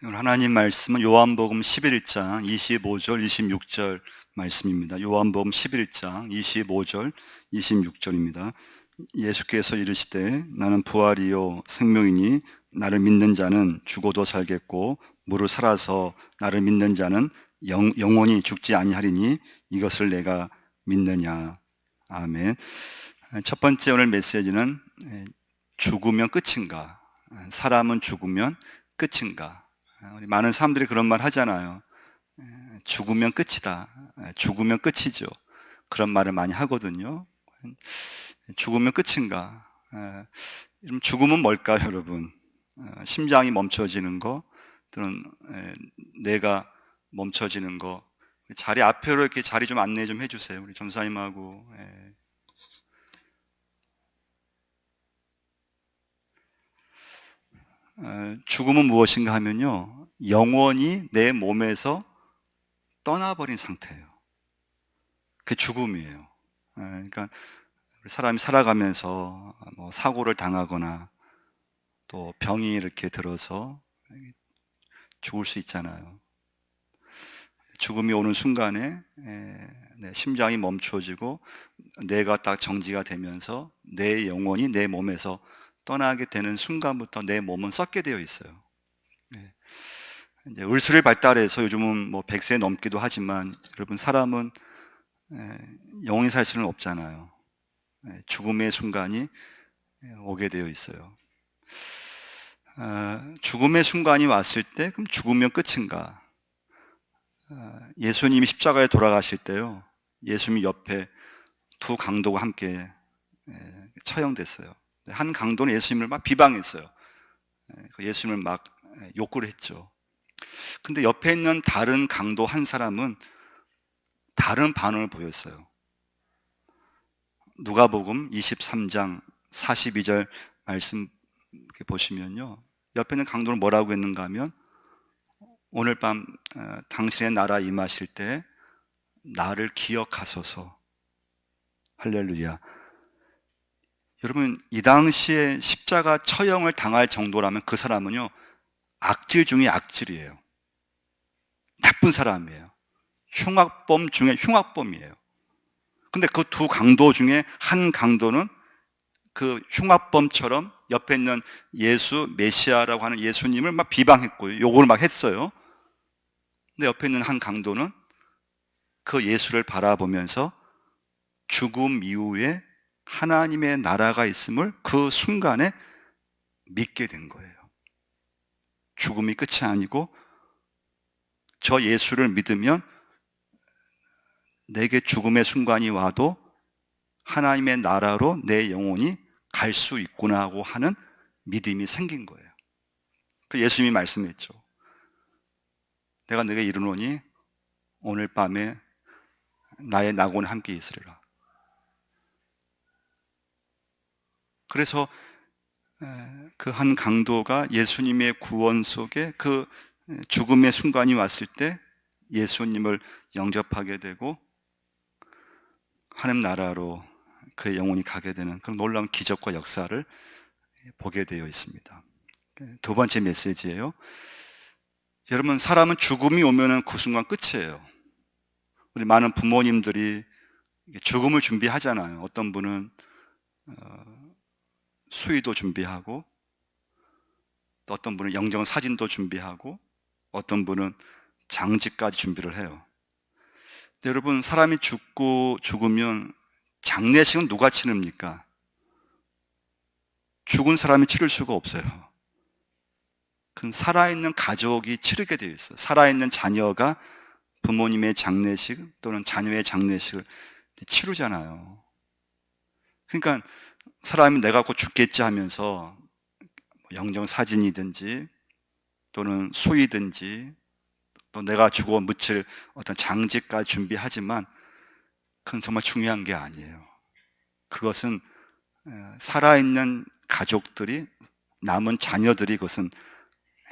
오늘 하나님 말씀은 요한복음 11장 25절 26절 말씀입니다. 요한복음 11장 25절 26절입니다. 예수께서 이르시되 나는 부활이요 생명이니 나를 믿는 자는 죽어도 살겠고 무릇 살아서 나를 믿는 자는 영원히 죽지 아니하리니 이것을 내가 믿느냐. 아멘. 첫 번째 오늘 메시지는 죽으면 끝인가? 사람은 죽으면 끝인가? 우리 많은 사람들이 그런 말 하잖아요. 죽으면 끝이다. 죽으면 끝이죠. 그런 말을 많이 하거든요. 죽으면 끝인가? 죽음은 뭘까요, 여러분? 심장이 멈춰지는 거, 또는 뇌가 멈춰지는 거. 자리 앞으로 이렇게 자리 좀 안내 좀 해주세요. 우리 전사님하고. 죽음은 무엇인가 하면요, 영원히 내 몸에서 떠나버린 상태예요. 그게 죽음이에요. 그러니까 사람이 살아가면서 뭐 사고를 당하거나 또 병이 이렇게 들어서 죽을 수 있잖아요. 죽음이 오는 순간에 심장이 멈춰지고 뇌가 딱 정지가 되면서 내 영혼이 내 몸에서 떠나게 되는 순간부터 내 몸은 썩게 되어 있어요. 이제 의술이 발달해서 요즘은 뭐 100세 넘기도 하지만 여러분, 사람은 영원히 살 수는 없잖아요. 죽음의 순간이 오게 되어 있어요. 죽음의 순간이 왔을 때 그럼 죽으면 끝인가? 예수님이 십자가에 돌아가실 때요, 예수님 옆에 두 강도가 함께 처형됐어요. 한 강도는 예수님을 막 비방했어요. 예수님을 막 욕을 했죠. 근데 옆에 있는 다른 강도 한 사람은 다른 반응을 보였어요. 누가복음 23장 42절 말씀 보시면요, 옆에 있는 강도는 뭐라고 했는가 하면, 오늘 밤 당신의 나라 임하실 때 나를 기억하소서. 할렐루야. 여러분, 이 당시에 십자가 처형을 당할 정도라면 그 사람은요, 악질 중에 악질이에요. 나쁜 사람이에요. 흉악범 중에 흉악범이에요. 근데 그 두 강도 중에 한 강도는 그 흉악범처럼 옆에 있는 예수, 메시아라고 하는 예수님을 막 비방했고요, 욕을 막 했어요. 근데 옆에 있는 한 강도는 그 예수를 바라보면서 죽음 이후에 하나님의 나라가 있음을 그 순간에 믿게 된 거예요. 죽음이 끝이 아니고 저 예수를 믿으면 내게 죽음의 순간이 와도 하나님의 나라로 내 영혼이 갈 수 있구나 하고 하는 믿음이 생긴 거예요. 그 예수님이 말씀했죠. 내가 네게 이르노니 오늘 밤에 나의 낙원에 함께 있으리라. 그래서 그 한 강도가 예수님의 구원 속에 그 죽음의 순간이 왔을 때 예수님을 영접하게 되고 하나님 나라로 그의 영혼이 가게 되는 그런 놀라운 기적과 역사를 보게 되어 있습니다. 두 번째 메시지예요. 여러분, 사람은 죽음이 오면은 그 순간 끝이에요. 우리 많은 부모님들이 죽음을 준비하잖아요. 어떤 분은 수의도 준비하고, 또 어떤 분은 영정 사진도 준비하고, 어떤 분은 장지까지 준비를 해요. 근데 여러분, 사람이 죽으면 장례식은 누가 치릅니까? 죽은 사람이 치를 수가 없어요. 그건 살아있는 가족이 치르게 되어 있어요. 살아있는 자녀가 부모님의 장례식 또는 자녀의 장례식을 치르잖아요. 그러니까 사람이 내가 곧 죽겠지 하면서 영정 사진이든지 또는 수이든지 또 내가 죽어 묻힐 어떤 장지까지 준비하지만 그건 정말 중요한 게 아니에요. 그것은 살아있는 가족들이, 남은 자녀들이 그것은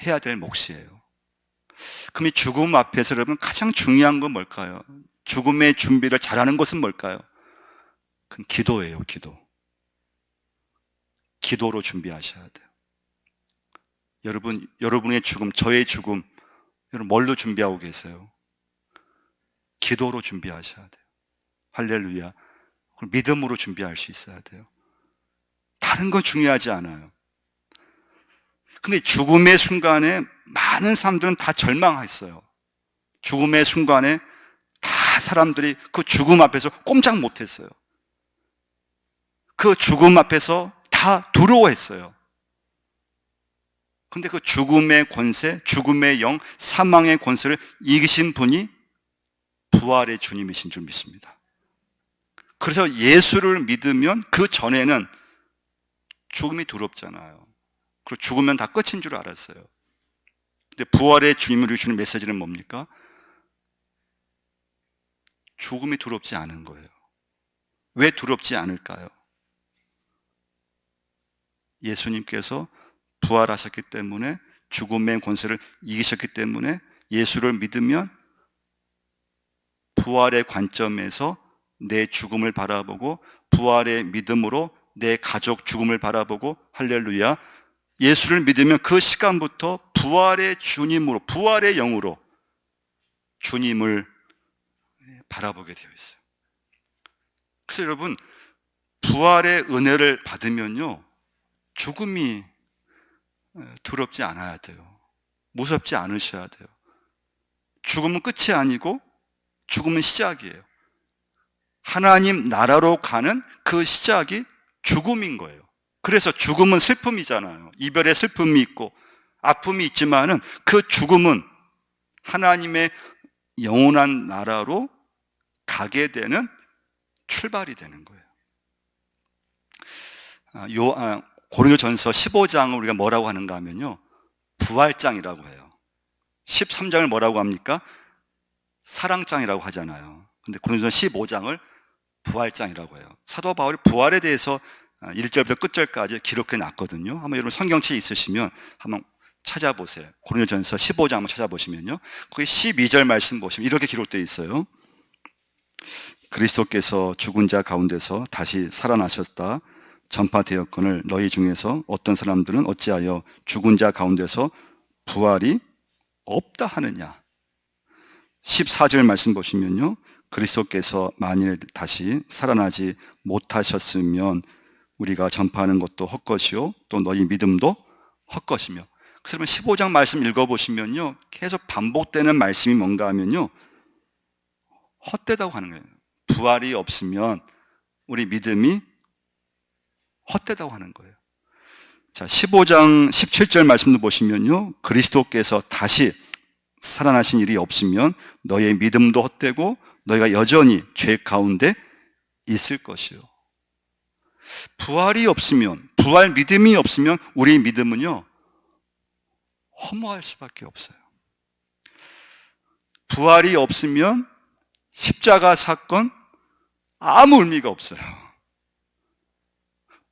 해야 될 몫이에요. 그럼 이 죽음 앞에서 여러분 가장 중요한 건 뭘까요? 죽음의 준비를 잘하는 것은 뭘까요? 그건 기도예요. 기도로 준비하셔야 돼요. 여러분의 죽음, 저의 죽음, 여러분 뭘로 준비하고 계세요? 기도로 준비하셔야 돼요. 할렐루야. 믿음으로 준비할 수 있어야 돼요. 다른 건 중요하지 않아요. 근데 죽음의 순간에 많은 사람들은 다 절망했어요. 죽음의 순간에 다 사람들이 그 죽음 앞에서 꼼짝 못했어요. 그 죽음 앞에서 다 두려워했어요. 근데 그 죽음의 권세, 죽음의 영, 사망의 권세를 이기신 분이 부활의 주님이신 줄 믿습니다. 그래서 예수를 믿으면 그 전에는 죽음이 두렵잖아요. 그리고 죽으면 다 끝인 줄 알았어요. 근데 부활의 주님을 주는 메시지는 뭡니까? 죽음이 두렵지 않은 거예요. 왜 두렵지 않을까요? 예수님께서 부활하셨기 때문에, 죽음의 권세를 이기셨기 때문에 예수를 믿으면 부활의 관점에서 내 죽음을 바라보고, 부활의 믿음으로 내 가족 죽음을 바라보고, 할렐루야, 예수를 믿으면 그 시간부터 부활의 주님으로, 부활의 영으로 주님을 바라보게 되어 있어요. 그래서 여러분, 부활의 은혜를 받으면요, 죽음이 두렵지 않아야 돼요. 무섭지 않으셔야 돼요. 죽음은 끝이 아니고 죽음은 시작이에요. 하나님 나라로 가는 그 시작이 죽음인 거예요. 그래서 죽음은 슬픔이잖아요. 이별의 슬픔이 있고 아픔이 있지만은 그 죽음은 하나님의 영원한 나라로 가게 되는 출발이 되는 거예요. 고린도전서 15장을 우리가 뭐라고 하는가 하면요, 부활장이라고 해요. 13장을 뭐라고 합니까? 사랑장이라고 하잖아요. 근데 고린도전서 15장을 부활장이라고 해요. 사도 바울이 부활에 대해서 1절부터 끝절까지 기록해 놨거든요. 한번 여러분 성경책에 있으시면 한번 찾아보세요. 고린도전서 15장 한번 찾아보시면요, 거기 12절 말씀 보시면 이렇게 기록되어 있어요. 그리스도께서 죽은 자 가운데서 다시 살아나셨다 전파되었거늘 너희 중에서 어떤 사람들은 어찌하여 죽은 자 가운데서 부활이 없다 하느냐. 14절 말씀 보시면요, 그리스도께서 만일 다시 살아나지 못하셨으면 우리가 전파하는 것도 헛것이요 또 너희 믿음도 헛것이며. 그래서 15장 말씀 읽어보시면요, 계속 반복되는 말씀이 뭔가 하면요, 헛되다고 하는 거예요. 부활이 없으면 우리 믿음이 헛되다고 하는 거예요. 자, 15장 17절 말씀도 보시면요, 그리스도께서 다시 살아나신 일이 없으면 너의 믿음도 헛되고 너희가 여전히 죄 가운데 있을 것이요. 부활이 없으면, 부활 믿음이 없으면 우리 믿음은요, 허무할 수밖에 없어요. 부활이 없으면 십자가 사건 아무 의미가 없어요.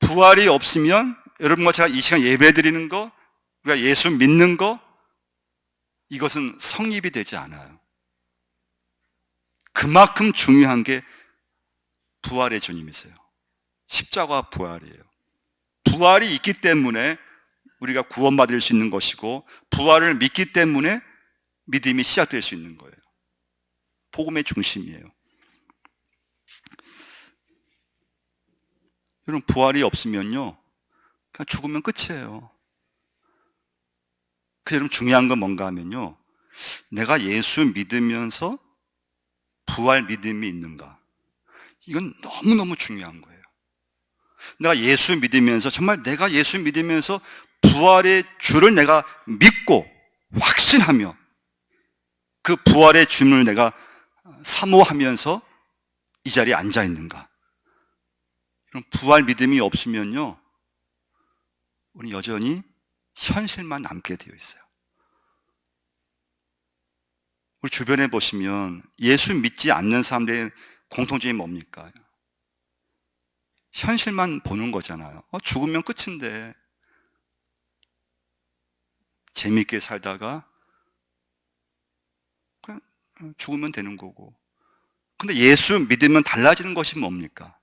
부활이 없으면 여러분과 제가 이 시간 예배 드리는 거, 우리가 예수 믿는 거, 이것은 성립이 되지 않아요. 그만큼 중요한 게 부활의 주님이세요. 십자가 부활이에요. 부활이 있기 때문에 우리가 구원받을 수 있는 것이고, 부활을 믿기 때문에 믿음이 시작될 수 있는 거예요. 복음의 중심이에요. 여러분, 부활이 없으면요, 그냥 죽으면 끝이에요. 그래서 여러분, 중요한 건 뭔가 하면요, 내가 예수 믿으면서 부활 믿음이 있는가, 이건 너무너무 중요한 거예요. 내가 예수 믿으면서, 정말 내가 예수 믿으면서 부활의 주를 내가 믿고 확신하며 그 부활의 주님을 내가 사모하면서 이 자리에 앉아 있는가. 이런 부활 믿음이 없으면요, 우리 여전히 현실만 남게 되어 있어요. 우리 주변에 보시면 예수 믿지 않는 사람들의 공통점이 뭡니까? 현실만 보는 거잖아요. 죽으면 끝인데 재밌게 살다가 그냥 죽으면 되는 거고. 근데 예수 믿으면 달라지는 것이 뭡니까?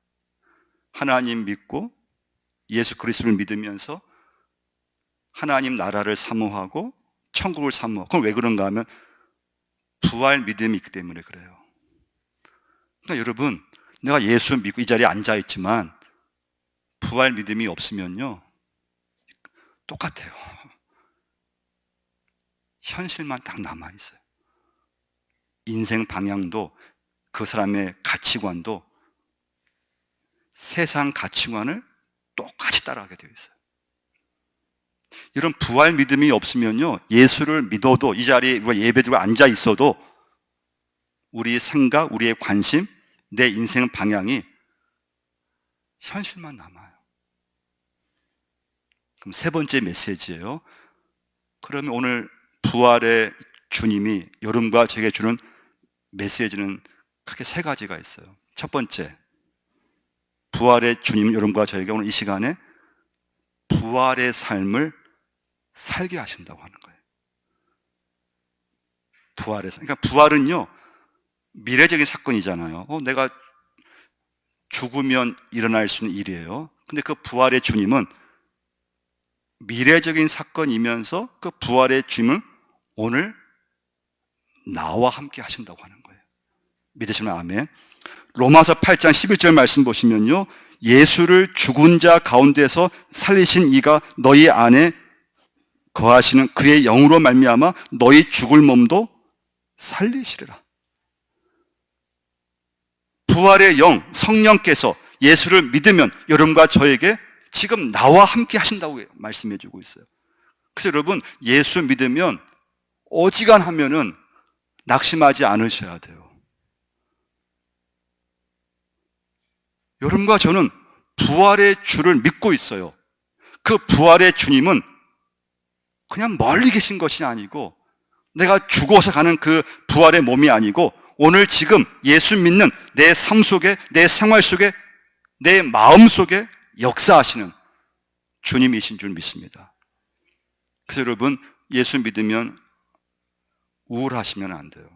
하나님 믿고 예수 그리스도를 믿으면서 하나님 나라를 사모하고 천국을 사모하고. 그건 왜 그런가 하면 부활 믿음이 있기 때문에 그래요. 그러니까 여러분, 내가 예수 믿고 이 자리에 앉아 있지만 부활 믿음이 없으면요, 똑같아요. 현실만 딱 남아 있어요. 인생 방향도, 그 사람의 가치관도 세상 가치관을 똑같이 따라가게 되어 있어요. 이런 부활 믿음이 없으면요, 예수를 믿어도, 이 자리에 우리가 예배드리고 앉아 있어도 우리의 생각, 우리의 관심, 내 인생 방향이 현실만 남아요. 그럼 세 번째 메시지예요. 그러면 오늘 부활의 주님이 여러분과 저에게 주는 메시지는 크게 세 가지가 있어요. 첫 번째, 부활의 주님 여러분과 저에게 오늘 이 시간에 부활의 삶을 살게 하신다고 하는 거예요. 부활의 삶. 그러니까 부활은요, 미래적인 사건이잖아요. 내가 죽으면 일어날 수 있는 일이에요. 근데 그 부활의 주님은 미래적인 사건이면서 그 부활의 주님은 오늘 나와 함께 하신다고 하는 거예요. 믿으시면 아멘. 로마서 8장 11절 말씀 보시면요, 예수를 죽은 자 가운데서 살리신 이가 너희 안에 거하시는 그의 영으로 말미암아 너희 죽을 몸도 살리시리라. 부활의 영, 성령께서 예수를 믿으면 여러분과 저에게 지금 나와 함께 하신다고 말씀해 주고 있어요. 그래서 여러분, 예수 믿으면 어지간하면은 낙심하지 않으셔야 돼요. 여러분과 저는 부활의 주를 믿고 있어요. 그 부활의 주님은 그냥 멀리 계신 것이 아니고, 내가 죽어서 가는 그 부활의 몸이 아니고, 오늘 지금 예수 믿는 내 삶 속에, 내 생활 속에, 내 마음 속에 역사하시는 주님이신 줄 믿습니다. 그래서 여러분, 예수 믿으면 우울하시면 안 돼요.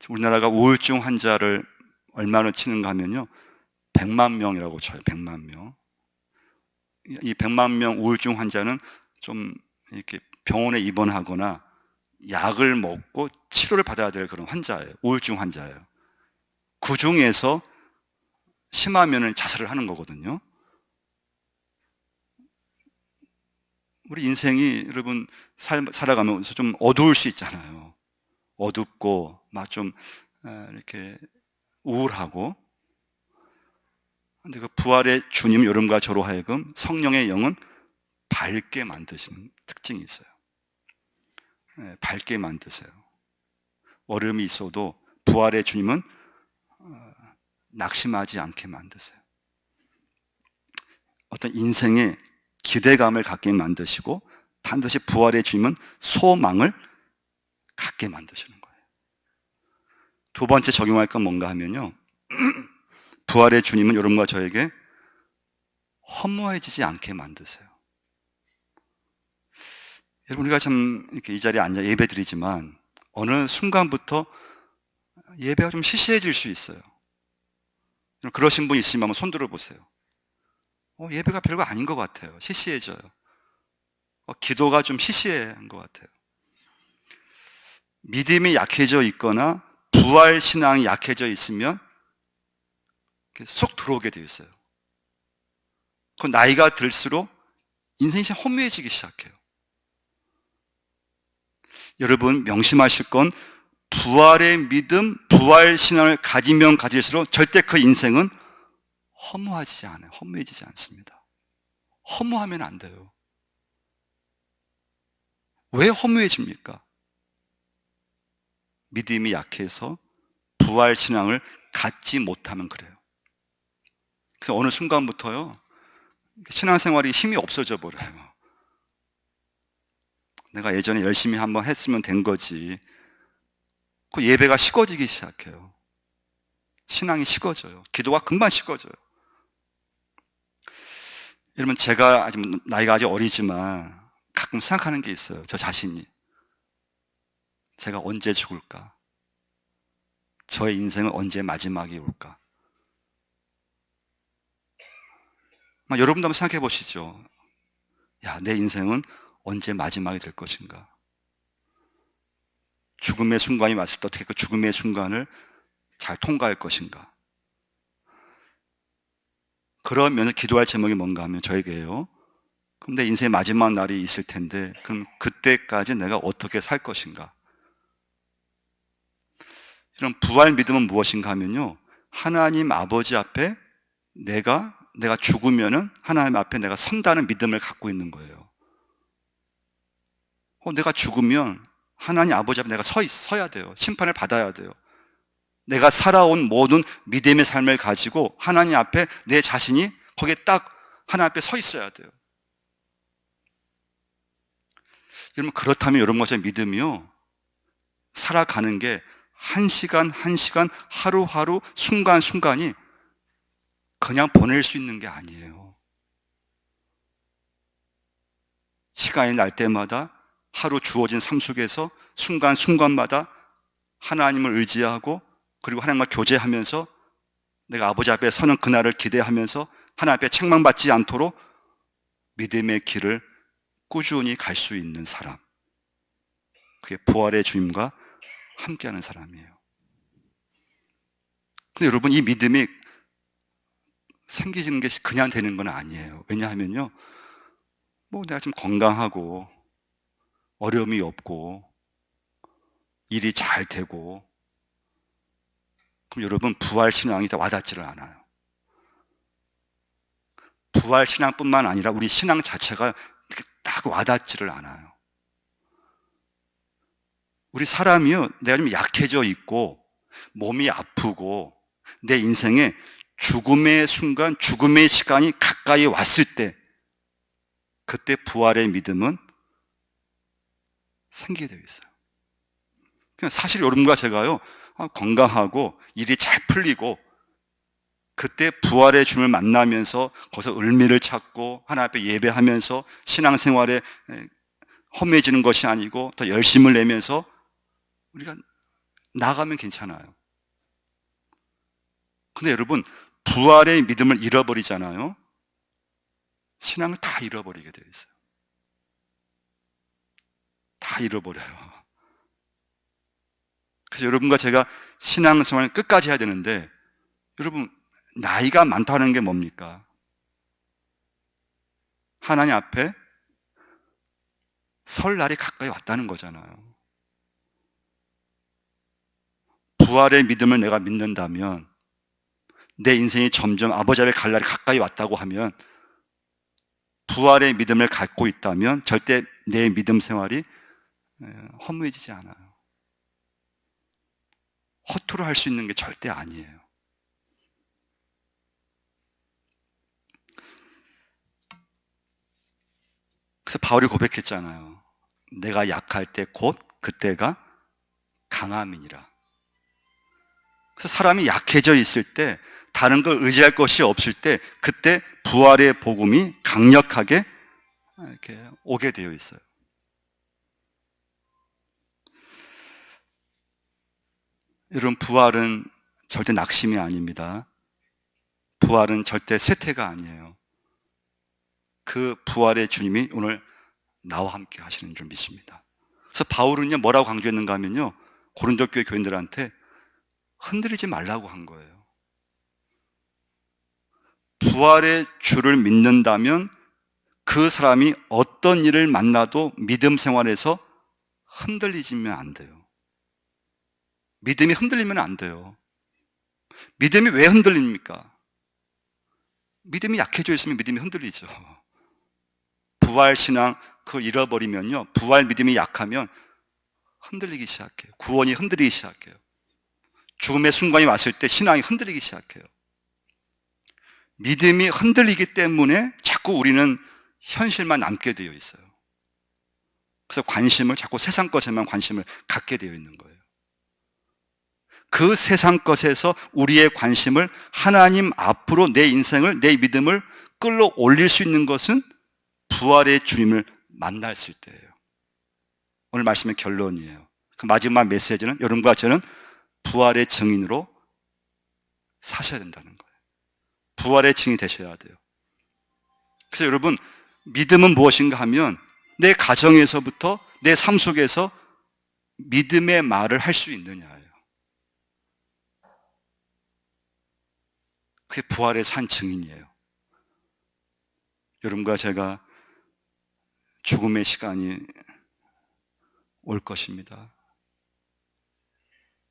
우리나라가 우울증 환자를 얼마나 치는가 하면요, 100만 명이라고 쳐요. 100만 명. 이 100만 명 우울증 환자는 좀 이렇게 병원에 입원하거나 약을 먹고 치료를 받아야 될 그런 환자예요. 우울증 환자예요. 그 중에서 심하면은 자살을 하는 거거든요. 우리 인생이 여러분 살아가면서 좀 어두울 수 있잖아요. 어둡고 막 좀 이렇게 우울하고. 근데 그 부활의 주님 여러분과 저로 하여금 성령의 영은 밝게 만드시는 특징이 있어요. 밝게 만드세요. 어려움이 있어도 부활의 주님은 낙심하지 않게 만드세요. 어떤 인생에 기대감을 갖게 만드시고, 반드시 부활의 주님은 소망을 갖게 만드시는 거예요. 두 번째 적용할 건 뭔가 하면요, 부활의 주님은 여러분과 저에게 허무해지지 않게 만드세요. 여러분, 우리가 참 이렇게 이 자리에 앉아 예배 드리지만 어느 순간부터 예배가 좀 시시해질 수 있어요. 그러신 분 있으면 한번 손 들어보세요. 예배가 별거 아닌 것 같아요. 시시해져요. 기도가 좀 시시한 것 같아요. 믿음이 약해져 있거나 부활 신앙이 약해져 있으면 쏙 들어오게 되어 있어요. 그 나이가 들수록 인생이 허무해지기 시작해요. 여러분, 명심하실 건 부활의 믿음, 부활 신앙을 가지면 가질수록 절대 그 인생은 허무하지 않아요. 허무해지지 않습니다. 허무하면 안 돼요. 왜 허무해집니까? 믿음이 약해서 부활 신앙을 갖지 못하면 그래요. 그래서 어느 순간부터요, 신앙생활이 힘이 없어져 버려요. 내가 예전에 열심히 한번 했으면 된 거지. 그 예배가 식어지기 시작해요. 신앙이 식어져요. 기도가 금방 식어져요. 여러분, 제가 나이가 아직 어리지만 가끔 생각하는 게 있어요. 저 자신이. 제가 언제 죽을까? 저의 인생은 언제 마지막이 올까? 여러분도 한번 생각해 보시죠. 야, 내 인생은 언제 마지막이 될 것인가? 죽음의 순간이 왔을 때 어떻게 그 죽음의 순간을 잘 통과할 것인가? 그러면서 기도할 제목이 뭔가 하면 저에게요, 그럼 내 인생의 마지막 날이 있을 텐데 그럼 그때까지 내가 어떻게 살 것인가? 이런 부활 믿음은 무엇인가 하면요, 하나님 아버지 앞에 내가 죽으면은 하나님 앞에 내가 선다는 믿음을 갖고 있는 거예요. 내가 죽으면 하나님 아버지 앞에 내가 서야 돼요. 심판을 받아야 돼요. 내가 살아온 모든 믿음의 삶을 가지고 하나님 앞에 내 자신이 거기에 딱 하나님 앞에 서 있어야 돼요. 여러분, 그렇다면 여러분 것의 믿음이요, 살아가는 게 한 시간 한 시간, 하루하루, 순간순간이 그냥 보낼 수 있는 게 아니에요. 시간이 날 때마다 하루 주어진 삶 속에서 순간순간마다 하나님을 의지하고 그리고 하나님과 교제하면서 내가 아버지 앞에 서는 그날을 기대하면서 하나님 앞에 책망받지 않도록 믿음의 길을 꾸준히 갈 수 있는 사람, 그게 부활의 주님과 함께하는 사람이에요. 근데 여러분, 이 믿음이 생기는 게 그냥 되는 건 아니에요. 왜냐하면요, 내가 좀 건강하고 어려움이 없고 일이 잘 되고 그럼 여러분, 부활 신앙이 다 와닿지를 않아요. 부활 신앙뿐만 아니라 우리 신앙 자체가 딱 와닿지를 않아요. 우리 사람이요, 내가 좀 약해져 있고 몸이 아프고 내 인생에 죽음의 순간, 죽음의 시간이 가까이 왔을 때 그때 부활의 믿음은 생기게 되어 있어요. 사실 여러분과 제가요, 건강하고 일이 잘 풀리고 그때 부활의 주님을 만나면서 거기서 의미를 찾고 하나님 앞에 예배하면서 신앙생활에 험해지는 것이 아니고 더 열심을 내면서 우리가 나가면 괜찮아요. 근데 여러분, 부활의 믿음을 잃어버리잖아요. 신앙을 다 잃어버리게 되어 있어요. 다 잃어버려요. 그래서 여러분과 제가 신앙생활을 끝까지 해야 되는데, 여러분, 나이가 많다는 게 뭡니까? 하나님 앞에 설 날이 가까이 왔다는 거잖아요. 부활의 믿음을 내가 믿는다면, 내 인생이 점점 아버지 앞에 갈 날이 가까이 왔다고 하면, 부활의 믿음을 갖고 있다면 절대 내 믿음 생활이 허무해지지 않아요. 허투루 할 수 있는 게 절대 아니에요. 그래서 바울이 고백했잖아요. 내가 약할 때 곧 그때가 강함이니라. 그래서 사람이 약해져 있을 때, 다른 걸 의지할 것이 없을 때, 그때 부활의 복음이 강력하게 이렇게 오게 되어 있어요. 여러분, 부활은 절대 낙심이 아닙니다. 부활은 절대 쇠퇴가 아니에요. 그 부활의 주님이 오늘 나와 함께 하시는 줄 믿습니다. 그래서 바울은요, 뭐라고 강조했는가 하면요, 고린도 교회 교인들한테 흔들리지 말라고 한 거예요. 부활의 주를 믿는다면 그 사람이 어떤 일을 만나도 믿음 생활에서 흔들리지면 안 돼요. 믿음이 흔들리면 안 돼요. 믿음이 왜 흔들립니까? 믿음이 약해져 있으면 믿음이 흔들리죠. 부활 신앙 그걸 잃어버리면요, 부활 믿음이 약하면 흔들리기 시작해요. 구원이 흔들리기 시작해요. 죽음의 순간이 왔을 때 신앙이 흔들리기 시작해요. 믿음이 흔들리기 때문에 자꾸 우리는 현실만 남게 되어 있어요. 그래서 관심을 자꾸 세상 것에만 관심을 갖게 되어 있는 거예요. 그 세상 것에서 우리의 관심을 하나님 앞으로 내 인생을, 내 믿음을 끌어올릴 수 있는 것은 부활의 주님을 만났을 때예요. 오늘 말씀의 결론이에요. 그 마지막 메시지는 여러분과 저는 부활의 증인으로 사셔야 된다는 거예요. 부활의 증인이 되셔야 돼요. 그래서 여러분, 믿음은 무엇인가 하면 내 가정에서부터 내 삶 속에서 믿음의 말을 할 수 있느냐예요. 그게 부활의 산 증인이에요. 여러분과 제가 죽음의 시간이 올 것입니다.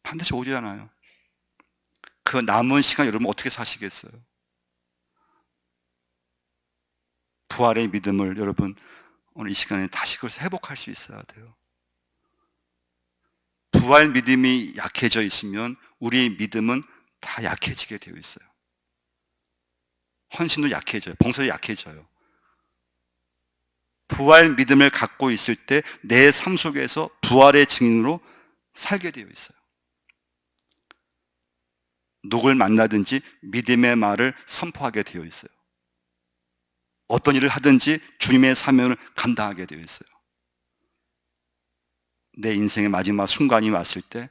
반드시 오잖아요. 그 남은 시간 여러분 어떻게 사시겠어요? 부활의 믿음을 여러분 오늘 이 시간에 다시 그것을 회복할 수 있어야 돼요. 부활 믿음이 약해져 있으면 우리의 믿음은 다 약해지게 되어 있어요. 헌신도 약해져요. 봉사도 약해져요. 부활 믿음을 갖고 있을 때 내 삶 속에서 부활의 증인으로 살게 되어 있어요. 누굴 만나든지 믿음의 말을 선포하게 되어 있어요. 어떤 일을 하든지 주님의 사명을 감당하게 되어 있어요. 내 인생의 마지막 순간이 왔을 때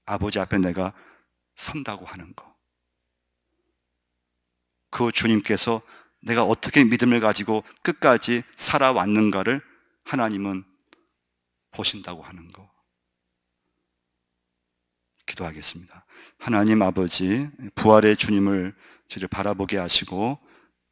아버지 앞에 내가 선다고 하는 거. 그 주님께서 내가 어떻게 믿음을 가지고 끝까지 살아왔는가를 하나님은 보신다고 하는 거. 기도하겠습니다. 하나님 아버지, 부활의 주님을 저를 바라보게 하시고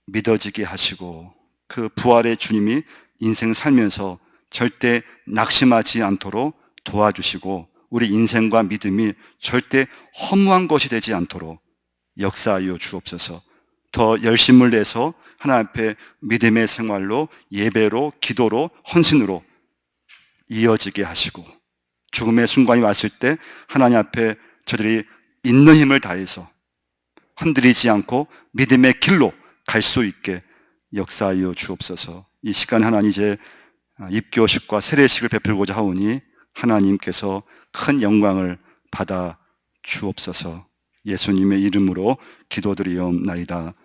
믿어지게 하시고 그 부활의 주님이 인생 살면서 절대 낙심하지 않도록 도와주시고 우리 인생과 믿음이 절대 허무한 것이 되지 않도록 역사하여 주옵소서. 더 열심을 내서 하나님 앞에 믿음의 생활로 예배로 기도로 헌신으로 이어지게 하시고 죽음의 순간이 왔을 때 하나님 앞에 저들이 있는 힘을 다해서 흔들리지 않고 믿음의 길로 갈 수 있게 역사하여 주옵소서. 이 시간 하나님 이제 입교식과 세례식을 베풀고자 하오니 하나님께서 큰 영광을 받아 주옵소서. 예수님의 이름으로 기도드리옵나이다.